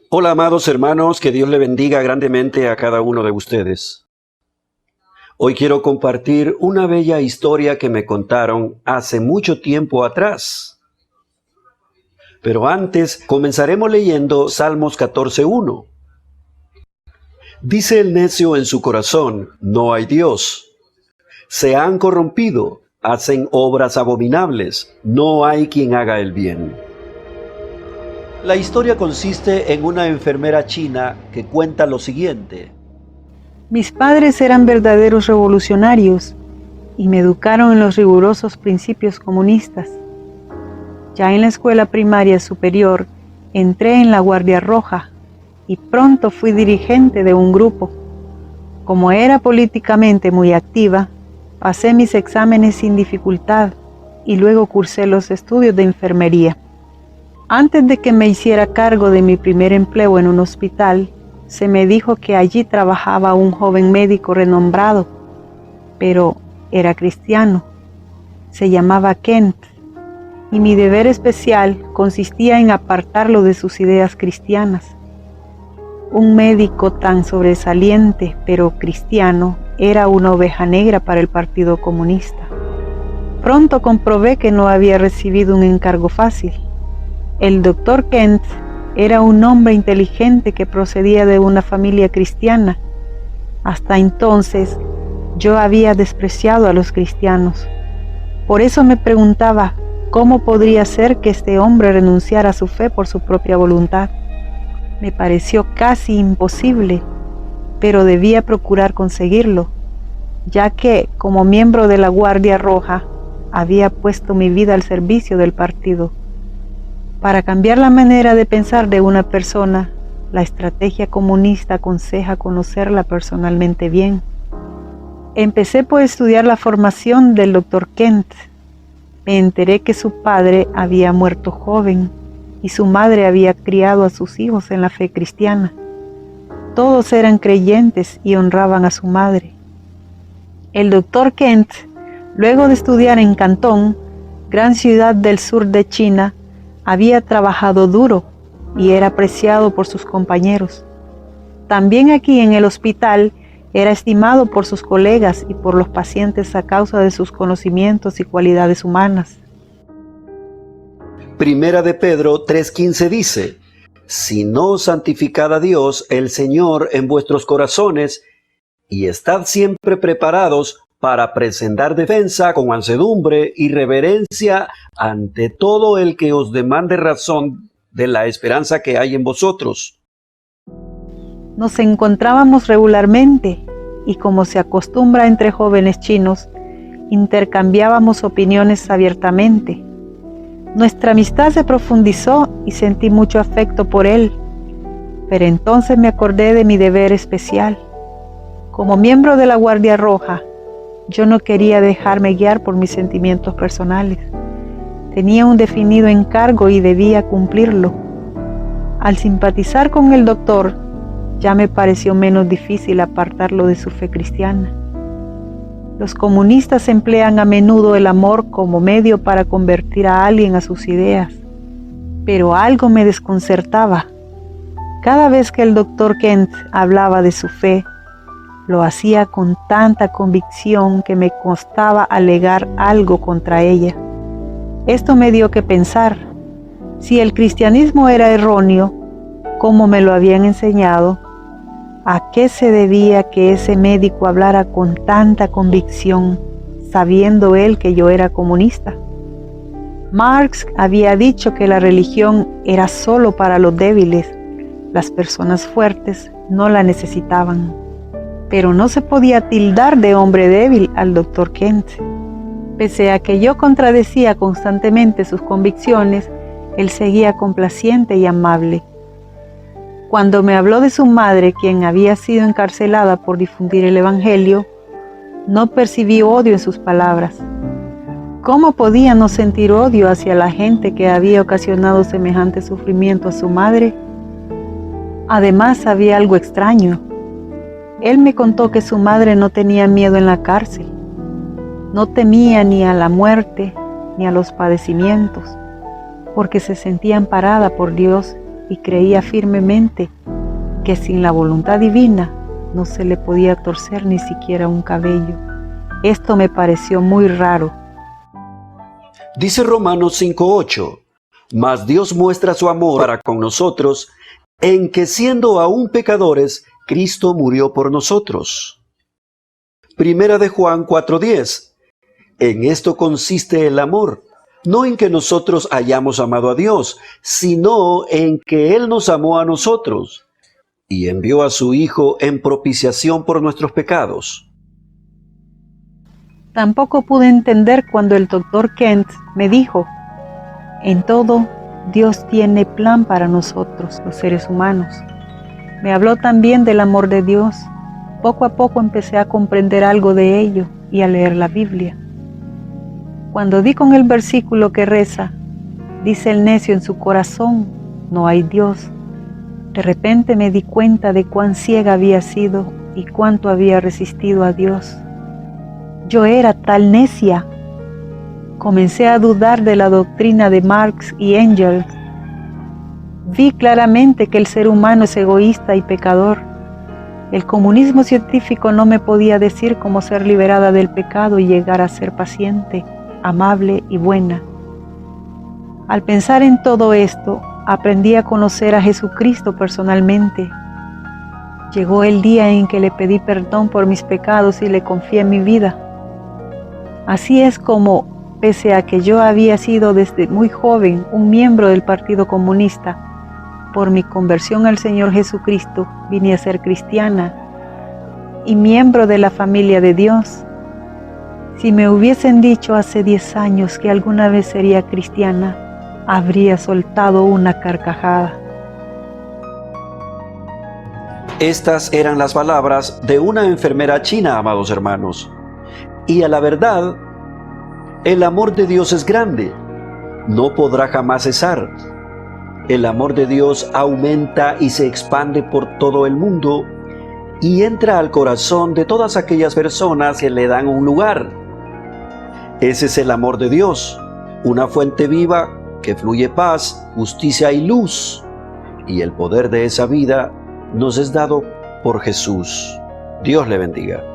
Hola, amados hermanos, que Dios le bendiga grandemente a cada uno de ustedes. Hoy quiero compartir una bella historia que me contaron hace mucho tiempo atrás. Pero antes comenzaremos leyendo Salmos 14:1. Dice el necio en su corazón: no hay Dios. Se han corrompido, hacen obras abominables, no hay quien haga el bien. La historia consiste en una enfermera china que cuenta lo siguiente. Mis padres eran verdaderos revolucionarios y me educaron en los rigurosos principios comunistas. Ya en la escuela primaria superior entré en la Guardia Roja y pronto fui dirigente de un grupo. Como era políticamente muy activa, pasé mis exámenes sin dificultad y luego cursé los estudios de enfermería. Antes de que me hiciera cargo de mi primer empleo en un hospital, se me dijo que allí trabajaba un joven médico renombrado, pero era cristiano. Se llamaba Kent, y mi deber especial consistía en apartarlo de sus ideas cristianas. Un médico tan sobresaliente, pero cristiano, era una oveja negra para el Partido Comunista. Pronto comprobé que no había recibido un encargo fácil. El doctor Kent era un hombre inteligente que procedía de una familia cristiana. Hasta entonces, yo había despreciado a los cristianos. Por eso me preguntaba, ¿cómo podría ser que este hombre renunciara a su fe por su propia voluntad? Me pareció casi imposible, pero debía procurar conseguirlo, ya que, como miembro de la Guardia Roja, había puesto mi vida al servicio del partido. Para cambiar la manera de pensar de una persona, la estrategia comunista aconseja conocerla personalmente bien. Empecé por estudiar la formación del Dr. Kent. Me enteré que su padre había muerto joven y su madre había criado a sus hijos en la fe cristiana. Todos eran creyentes y honraban a su madre. El Dr. Kent, luego de estudiar en Cantón, gran ciudad del sur de China, había trabajado duro y era apreciado por sus compañeros. También aquí en el hospital era estimado por sus colegas y por los pacientes a causa de sus conocimientos y cualidades humanas. Primera de Pedro 3:15 dice: si no santificad a Dios el Señor en vuestros corazones, y estad siempre preparados para presentar defensa con mansedumbre y reverencia ante todo el que os demande razón de la esperanza que hay en vosotros. Nos encontrábamos regularmente y, como se acostumbra entre jóvenes chinos, intercambiábamos opiniones abiertamente. Nuestra amistad se profundizó y sentí mucho afecto por él, pero entonces me acordé de mi deber especial. Como miembro de la Guardia Roja, yo no quería dejarme guiar por mis sentimientos personales. Tenía un definido encargo y debía cumplirlo. Al simpatizar con el doctor, ya me pareció menos difícil apartarlo de su fe cristiana. Los comunistas emplean a menudo el amor como medio para convertir a alguien a sus ideas, pero algo me desconcertaba. Cada vez que el doctor Kent hablaba de su fe, lo hacía con tanta convicción que me costaba alegar algo contra ella. Esto me dio que pensar. Si el cristianismo era erróneo, como me lo habían enseñado, ¿a qué se debía que ese médico hablara con tanta convicción, sabiendo él que yo era comunista? Marx había dicho que la religión era solo para los débiles. Las personas fuertes no la necesitaban. Pero no se podía tildar de hombre débil al Dr. Kent. Pese a que yo contradecía constantemente sus convicciones, él seguía complaciente y amable. Cuando me habló de su madre, quien había sido encarcelada por difundir el Evangelio, no percibí odio en sus palabras. ¿Cómo podía no sentir odio hacia la gente que había ocasionado semejante sufrimiento a su madre? Además, había algo extraño. Él me contó que su madre no tenía miedo en la cárcel. No temía ni a la muerte ni a los padecimientos, porque se sentía amparada por Dios y creía firmemente que sin la voluntad divina no se le podía torcer ni siquiera un cabello. Esto me pareció muy raro. Dice Romanos 5:8, mas Dios muestra su amor para con nosotros en que siendo aún pecadores, Cristo murió por nosotros. Primera de Juan 4:10, en esto consiste el amor, no en que nosotros hayamos amado a Dios, sino en que Él nos amó a nosotros y envió a su Hijo en propiciación por nuestros pecados. Tampoco pude entender cuando el doctor Kent me dijo, en todo, Dios tiene plan para nosotros, los seres humanos. Me habló también del amor de Dios. Poco a poco empecé a comprender algo de ello y a leer la Biblia. Cuando di con el versículo que reza, dice el necio en su corazón, no hay Dios. De repente me di cuenta de cuán ciega había sido y cuánto había resistido a Dios. Yo era tal necia. Comencé a dudar de la doctrina de Marx y Engels. Vi claramente que el ser humano es egoísta y pecador. El comunismo científico no me podía decir cómo ser liberada del pecado y llegar a ser paciente, amable y buena. Al pensar en todo esto, aprendí a conocer a Jesucristo personalmente. Llegó el día en que le pedí perdón por mis pecados y le confié mi vida. Así es como, pese a que yo había sido desde muy joven un miembro del Partido Comunista, por mi conversión al Señor Jesucristo vine a ser cristiana y miembro de la familia de Dios. Si me hubiesen dicho hace 10 años que alguna vez sería cristiana, habría soltado una carcajada. Estas eran las palabras de una enfermera china, amados hermanos. Y a la verdad, el amor de Dios es grande, no podrá jamás cesar. El amor de Dios aumenta y se expande por todo el mundo y entra al corazón de todas aquellas personas que le dan un lugar. Ese es el amor de Dios, una fuente viva que fluye paz, justicia y luz. Y el poder de esa vida nos es dado por Jesús. Dios le bendiga.